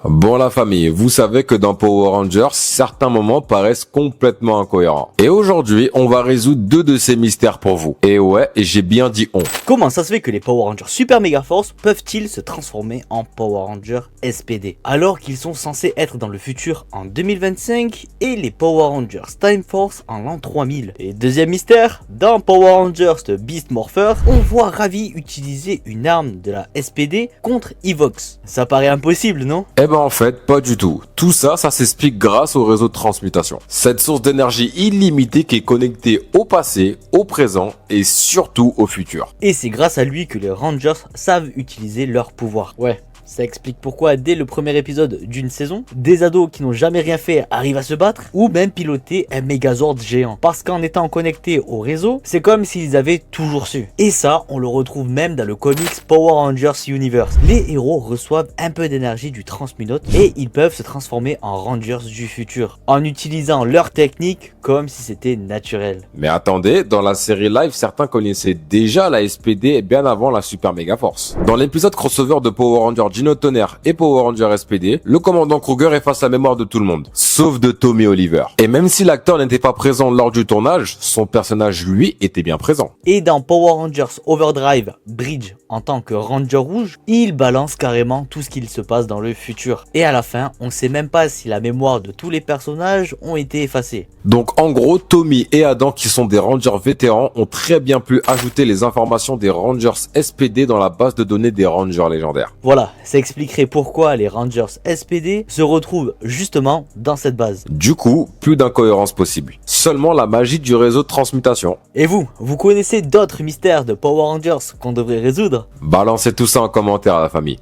Bon la famille, vous savez que dans Power Rangers, certains moments paraissent complètement incohérents. Et aujourd'hui, on va résoudre deux de ces mystères pour vous. Et ouais, j'ai bien dit on. Comment ça se fait que les Power Rangers Super Mega Force peuvent-ils se transformer en Power Rangers SPD alors qu'ils sont censés être dans le futur en 2025 et les Power Rangers Time Force en l'an 3000? Et deuxième mystère, dans Power Rangers Beast Morpher, on voit Ravi utiliser une arme de la SPD contre Evox. Ça paraît impossible, non? En fait, pas du tout. Tout ça, ça s'explique grâce au réseau de transmutation. Cette source d'énergie illimitée qui est connectée au passé, au présent et surtout au futur. Et c'est grâce à lui que les Rangers savent utiliser leur pouvoir. Ouais. Ça explique pourquoi dès le premier épisode d'une saison, des ados qui n'ont jamais rien fait arrivent à se battre ou même piloter un Megazord géant. Parce qu'en étant connectés au réseau, c'est comme s'ils avaient toujours su. Et ça, on le retrouve même dans le comics Power Rangers Universe. Les héros reçoivent un peu d'énergie du Transmunote et ils peuvent se transformer en Rangers du futur en utilisant leur technique comme si c'était naturel. Mais attendez, dans la série live, certains connaissaient déjà la SPD bien avant la Super Mega Force. Dans l'épisode crossover de Power Rangers Dino Tonnerre et Power Rangers SPD, le commandant Kruger efface la mémoire de tout le monde, sauf de Tommy Oliver. Et même si l'acteur n'était pas présent lors du tournage, son personnage lui était bien présent. Et dans Power Rangers Overdrive, Bridge, en tant que Ranger rouge, il balance carrément tout ce qu'il se passe dans le futur. Et à la fin, on sait même pas si la mémoire de tous les personnages ont été effacées. Donc en gros, Tommy et Adam, qui sont des Rangers vétérans, ont très bien pu ajouter les informations des Rangers SPD dans la base de données des Rangers légendaires. Voilà, ça expliquerait pourquoi les Rangers SPD se retrouvent justement dans cette base. Du coup, plus d'incohérence possible. Seulement la magie du réseau de transmutation. Et vous connaissez d'autres mystères de Power Rangers qu'on devrait résoudre? Balancez tout ça en commentaire à la famille.